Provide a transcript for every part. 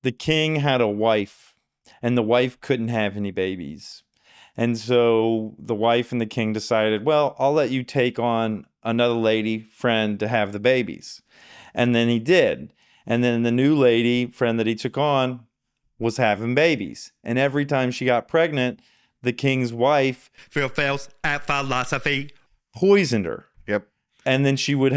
the king had a wife, and the wife couldn't have any babies. And so the wife and the king decided, well, I'll let you take on another lady friend to have the babies. And then he did. And then the new lady friend that he took on was having babies. And every time she got pregnant, the king's wife Phails at philosophy. poisoned her. Yep. And then she would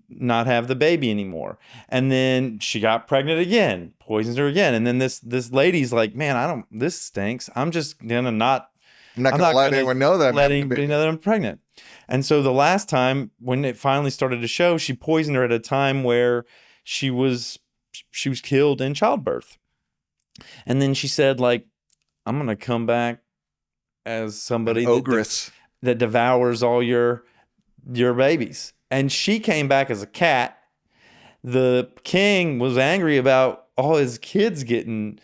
not have the baby anymore. And then she got pregnant again, poisons her again. And then this lady's like, man, this stinks. I'm just gonna not I'm not gonna let anyone know that I'm pregnant. And so the last time when it finally started to show, she poisoned her at a time where she was killed in childbirth. And then she said, like, I'm gonna come back as somebody Ogress that devours all your babies. And she came back as a cat. The king was angry about all his kids getting,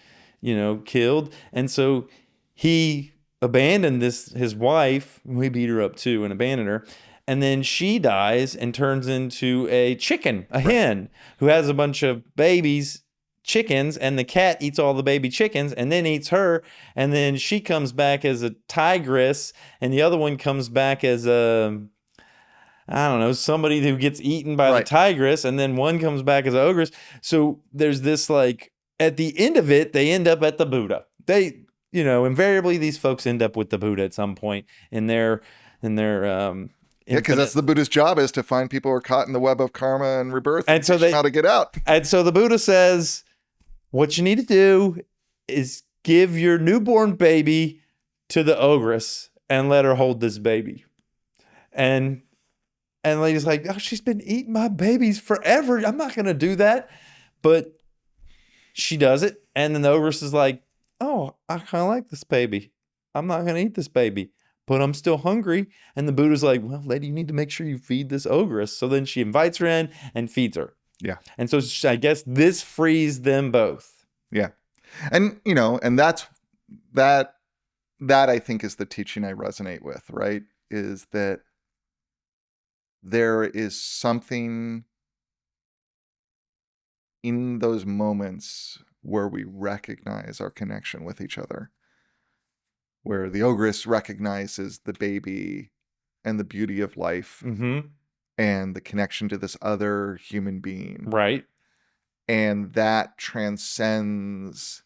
killed. And so he abandoned his wife. We beat her up too and abandoned her. And then she dies and turns into a chicken, a hen, who has a bunch of babies, chickens, and the cat eats all the baby chickens and then eats her. And then she comes back as a tigress, and the other one comes back as somebody who gets eaten by the tigress, and then one comes back as an ogress. So there's this, like, at the end of it, they end up at the Buddha. They, invariably these folks end up with the Buddha at some point in their because that's the Buddha's job, is to find people who are caught in the web of karma and rebirth, and so how to get out. And so the Buddha says, what you need to do is give your newborn baby to the ogress and let her hold this baby. And the lady's like, oh, she's been eating my babies forever. I'm not going to do that. But she does it. And then the ogress is like, oh, I kind of like this baby. I'm not going to eat this baby, but I'm still hungry. And the Buddha's like, well, lady, you need to make sure you feed this ogress. So then she invites her in and feeds her. Yeah. And so I guess this frees them both. Yeah. And, and that I think is the teaching I resonate with, right? Is that there is something in those moments where we recognize our connection with each other, where the ogress recognizes the baby and the beauty of life, and the connection to this other human being. Right. And that transcends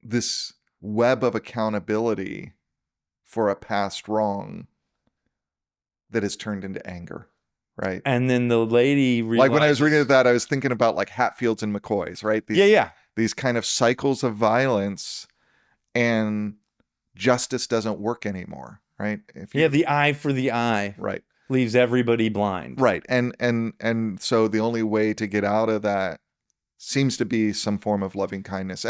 this web of accountability for a past wrong that is turned into anger, right? And then the lady realizes... Like when I was reading that, I was thinking about like Hatfields and McCoys, right? These kind of cycles of violence, and justice doesn't work anymore, right? The eye for the eye. Right. Leaves everybody blind. Right. And so the only way to get out of that seems to be some form of loving kindness.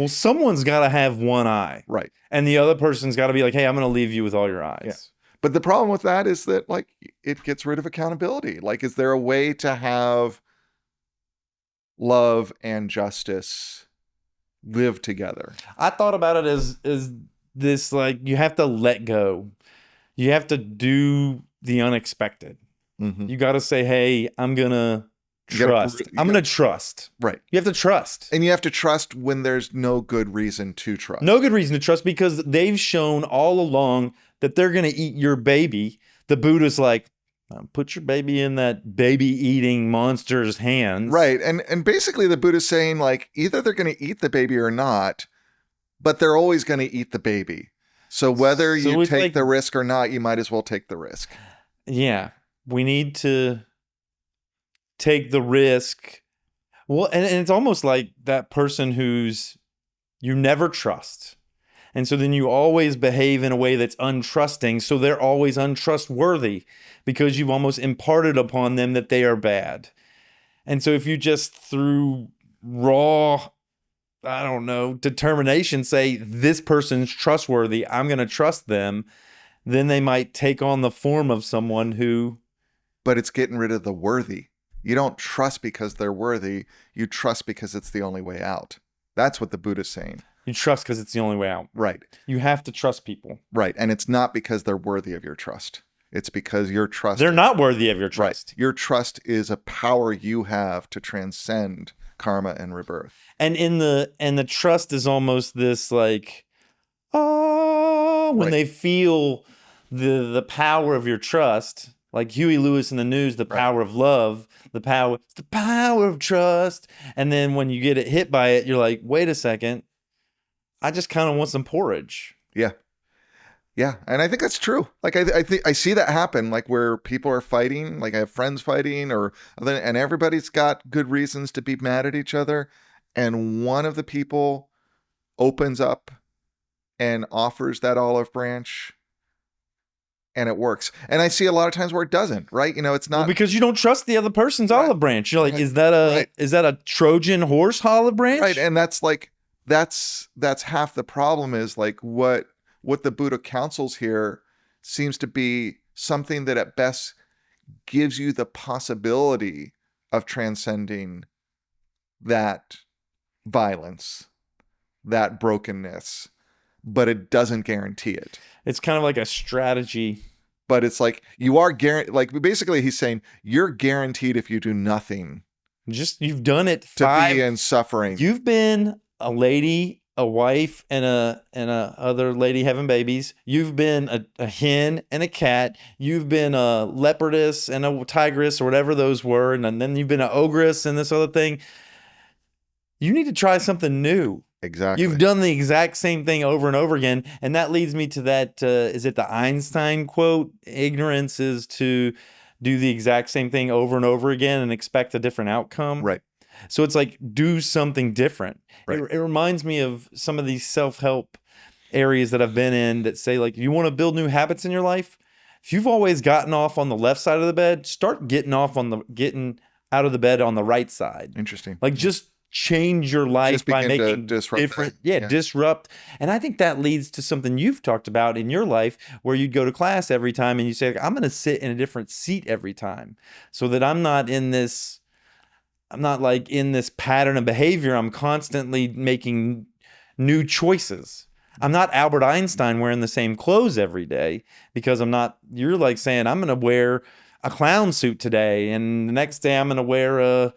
Someone's got to have one eye. Right. And the other person's got to be like, hey, I'm going to leave you with all your eyes. Yeah. But the problem with that is that, like, it gets rid of accountability. Like, is there a way to have love and justice live together? I thought about it as this, like, you have to let go. You have to do the unexpected. Mm-hmm. You got to say, hey, I'm going to trust. I'm going to trust. Right. You have to trust. And you have to trust when there's no good reason to trust. No good reason to trust, because they've shown all along that they're going to eat your baby. The Buddha's like, put your baby in that baby-eating monster's hands. Right. And basically the Buddha's saying, like, either they're going to eat the baby or not, but they're always going to eat the baby. So whether you take the risk or not, you might as well take the risk. Yeah. We need to take the risk. Well, and it's almost like that person who's you never trust. And so then you always behave in a way that's untrusting. So they're always untrustworthy because you've almost imparted upon them that they are bad. And so if you just through raw, determination say this person's trustworthy, I'm going to trust them, then they might take on the form of someone who... But it's getting rid of the worthy. You don't trust because they're worthy. You trust because it's the only way out. That's what the Buddha's saying. You trust because it's the only way out. Right. You have to trust people. Right. And it's not because they're worthy of your trust. It's because your trust, They're not worthy of your right, trust. your trust is a power you have to transcend karma and rebirth. And the trust is almost this like, oh, when Right. they feel the power of your trust, like Huey Lewis in the News, the Right. power of love, the power of trust. And then when you get it hit by it, you're like, wait a second, I just kind of want some porridge. Yeah. Yeah, and I think that's true. Like I think I see that happen, like where people are fighting. Like I have friends fighting, and everybody's got good reasons to be mad at each other, and one of the people opens up and offers that olive branch, and it works. And I see a lot of times where it doesn't. Right? You know, it's Well, not because you don't trust the other person's Right. olive branch. You're like, Right. is that a Right. is that a Trojan horse olive branch? right, and that's like that's half the problem. Is like what the Buddha counsels here seems to be something that at best gives you the possibility of transcending that violence, that brokenness, but it doesn't guarantee it. It's kind of like a strategy. But it's like you are like basically he's saying you're guaranteed if you do nothing Just you've done it to five. be in suffering. You've been a lady, a wife, and a other lady having babies. You've been a hen and a cat. You've been a leopardess and a tigress or whatever those were, and then you've been an ogress and this other thing. You need to try something new. Exactly. You've done the exact same thing over and over again, and that leads me to that. Is it the Einstein quote? Ignorance is to do the exact same thing over and over again and expect a different outcome. Right. So it's like, do something different. Right. It reminds me of some of these self-help areas that I've been in that say, like, you want to build new habits in your life? If you've always gotten off on the left side of the bed, start getting out of the bed on the right side. Interesting. Like, just change your life Just by begin to making disrupt different, that. disrupt. And I think that leads to something you've talked about in your life where you'd go to class every time and you say, like, I'm going to sit in a different seat every time so that I'm not like in this pattern of behavior. I'm constantly making new choices. I'm not Albert Einstein wearing the same clothes every day because you're like saying, I'm going to wear a clown suit today. And the next day I'm going to wear a,